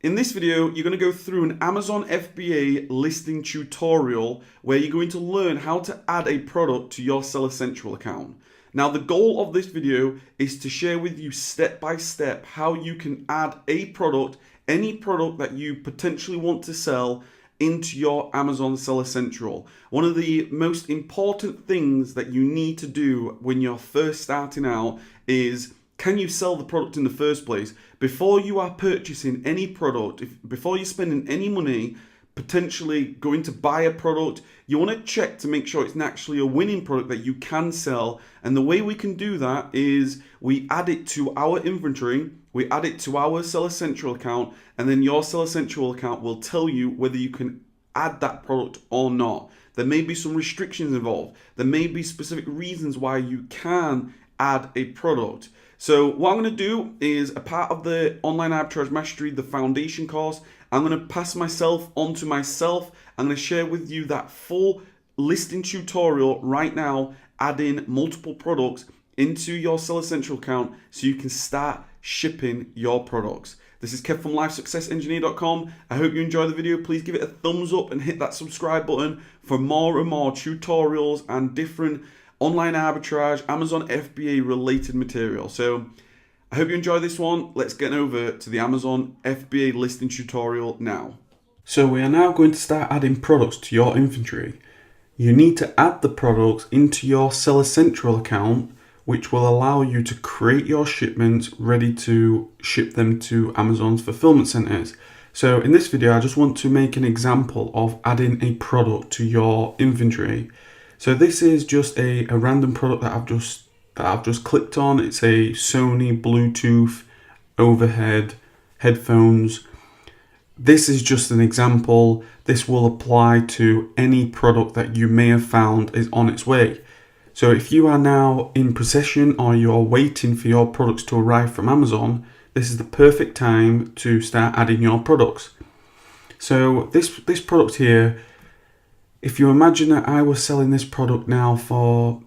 In this video, you're going to go through an Amazon FBA listing tutorial where you're going to learn how to add a product to your Seller Central account. Now, the goal of this video is to share with you step by step how you can add a product, any product that you potentially want to sell, into your Amazon Seller Central. One of the most important things that you need to do when you're first starting out is, can you sell the product in the first place? Before you are purchasing any product, before you're spending any money, potentially going to buy a product, you want to check to make sure it's actually a winning product that you can sell. And the way we can do that is we add it to our inventory, we add it to our Seller Central account, and then your Seller Central account will tell you whether you can add that product or not. There may be some restrictions involved. There may be specific reasons why you can add a product. So what I'm going to do is, a part of the Online Arbitrage Mastery, the foundation course, I'm going to pass myself onto myself. I'm going to share with you that full listing tutorial right now, adding multiple products into your Seller Central account so you can start shipping your products. This is Kev from LifeSuccessEngineer.com. I hope you enjoy the video. Please give it a thumbs up and hit that subscribe button for more and more tutorials and different online arbitrage, Amazon FBA related material. So I hope you enjoy this one. Let's get over to the Amazon FBA listing tutorial now. So we are now going to start adding products to your inventory. You need to add the products into your Seller Central account, which will allow you to create your shipments ready to ship them to Amazon's fulfillment centers. So in this video, I just want to make an example of adding a product to your inventory. So this is just a random product that I've just clicked on. It's a Sony Bluetooth overhead headphones. This is just an example. This will apply to any product that you may have found is on its way. So if you are now in possession or you're waiting for your products to arrive from Amazon, this is the perfect time to start adding your products. So this product here, if you imagine that I was selling this product now for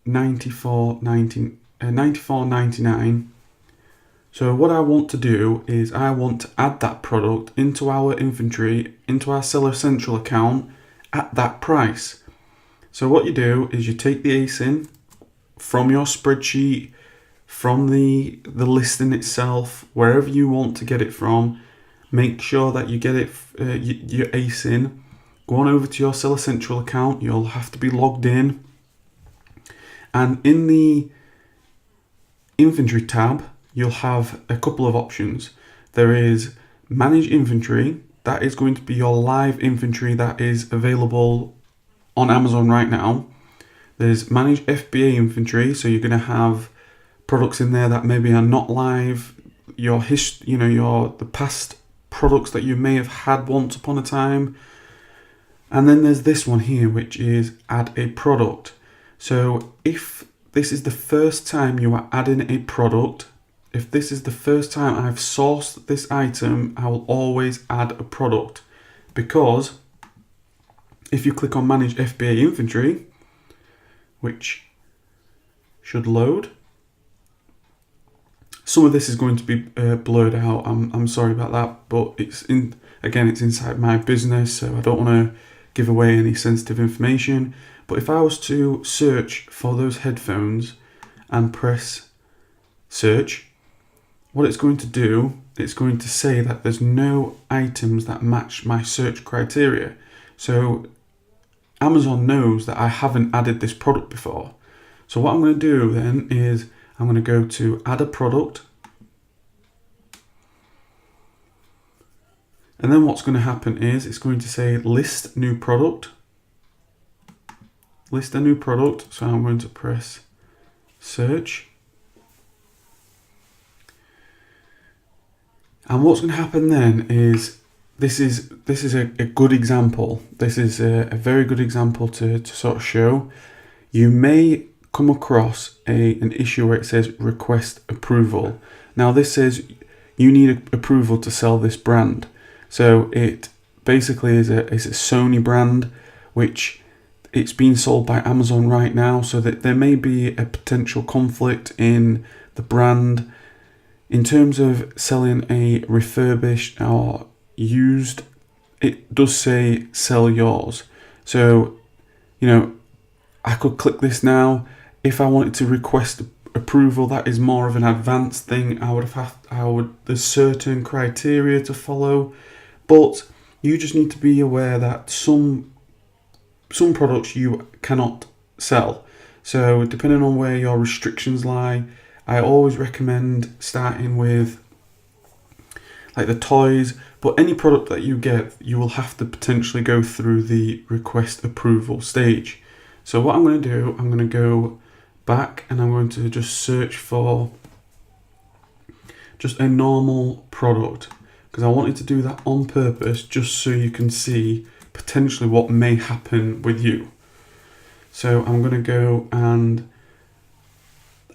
$94.99. So what I want to do is I want to add that product into our inventory, into our Seller Central account at that price. So what you do is you take the ASIN from your spreadsheet, from the listing itself, wherever you want to get it from. Make sure that you get it your ASIN. Go on over to your Seller Central account. You'll have to be logged in. And in the inventory tab, you'll have a couple of options. There is Manage Inventory. That is going to be your live inventory that is available on Amazon right now. There's Manage FBA Inventory. So you're going to have products in there that maybe are not live. The past products that you may have had once upon a time. And then there's this one here, which is Add a Product. So if this is the first time you are adding a product, if this is the first time I've sourced this item, I will always add a product. Because if you click on Manage FBA Inventory, which should load, some of this is going to be blurred out. I'm sorry about that, but it's inside my business, so I don't want to give away any sensitive information. But if I was to search for those headphones and press search, what it's going to do, it's going to say that there's no items that match my search criteria. So Amazon knows that I haven't added this product before. So what I'm going to do then is I'm going to go to Add a Product. And then what's going to happen is it's going to say List New Product. List a new product. So I'm going to press search. And what's going to happen then is this is a good example. This is a very good example to sort of show. You may come across an issue where it says request approval. Now this says you need approval to sell this brand. So it basically is a Sony brand, which it's being sold by Amazon right now. So that there may be a potential conflict in the brand In terms of selling a refurbished or used, it does say sell yours. So, I could click this now. If I wanted to request approval, that is more of an advanced thing. There's certain criteria to follow, but you just need to be aware that some products you cannot sell. So depending on where your restrictions lie, I always recommend starting with like the toys, but any product that you get, you will have to potentially go through the request approval stage. So what I'm going to do, I'm going to go back and I'm going to just search for just a normal product, because I wanted to do that on purpose just so you can see potentially what may happen with you. So I'm going to go and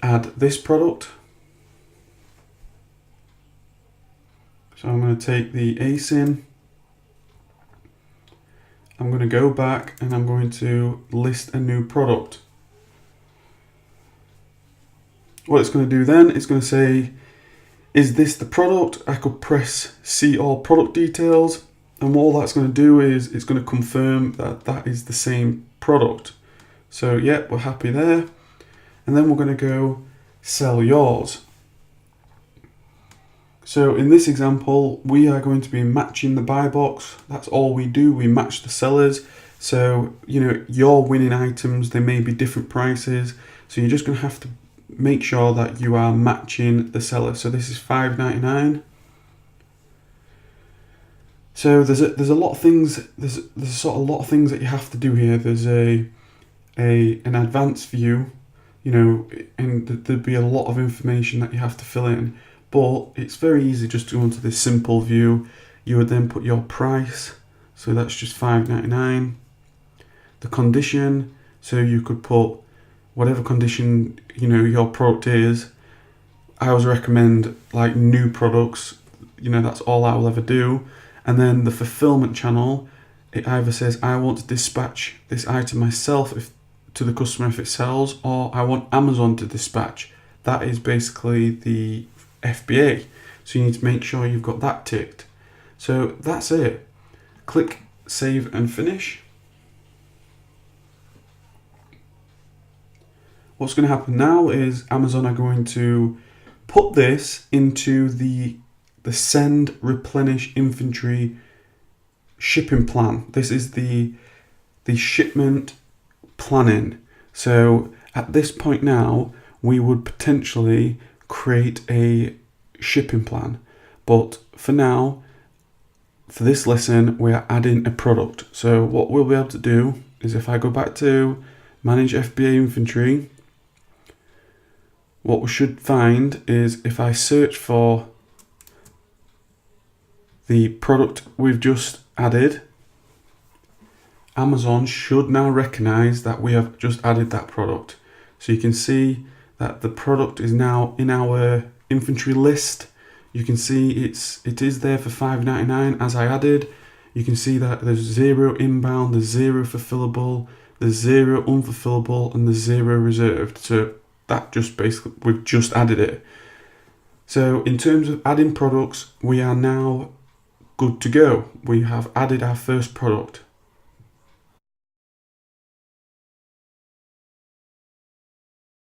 add this product. So I'm going to take the ASIN. I'm going to go back and I'm going to list a new product. What it's going to do then, it's going to say, is this the product? I could press see all product details, and all that's going to do is it's going to confirm that that is the same product. So yeah, we're happy there. And then we're going to go sell yours. So in this example, we are going to be matching the buy box. That's all we do. We match the sellers. So, your winning items, they may be different prices. So you're just going to have to make sure that you are matching the seller. So this is $5.99. So there's a lot of things. There's sort of a lot of things that you have to do here. There's an advanced view, and there'd be a lot of information that you have to fill in. But it's very easy just to go into this simple view. You would then put your price, so that's just $5.99. The condition, so you could put whatever condition your product is. I always recommend like new products, that's all I will ever do. And then the fulfillment channel, it either says I want to dispatch this item myself to the customer if it sells, or I want Amazon to dispatch. That is basically the FBA. So you need to make sure you've got that ticked. So that's it. Click save and finish. What's going to happen now is Amazon are going to put this into the send replenish inventory shipping plan. This is the shipment planning. So at this point now, we would potentially create a shipping plan, but for now, for this lesson, we are adding a product. So what we'll be able to do is, if I go back to manage FBA inventory, what we should find is, if I search for the product we've just added, Amazon should now recognize that we have just added that product. So you can see that the product is now in our inventory list. You can see it is there for $5.99 as I added. You can see that there's 0 inbound, there's 0 fulfillable, there's 0 unfulfillable, and there's 0 reserved. So that just basically, we've just added it. So in terms of adding products, we are now good to go. We have added our first product.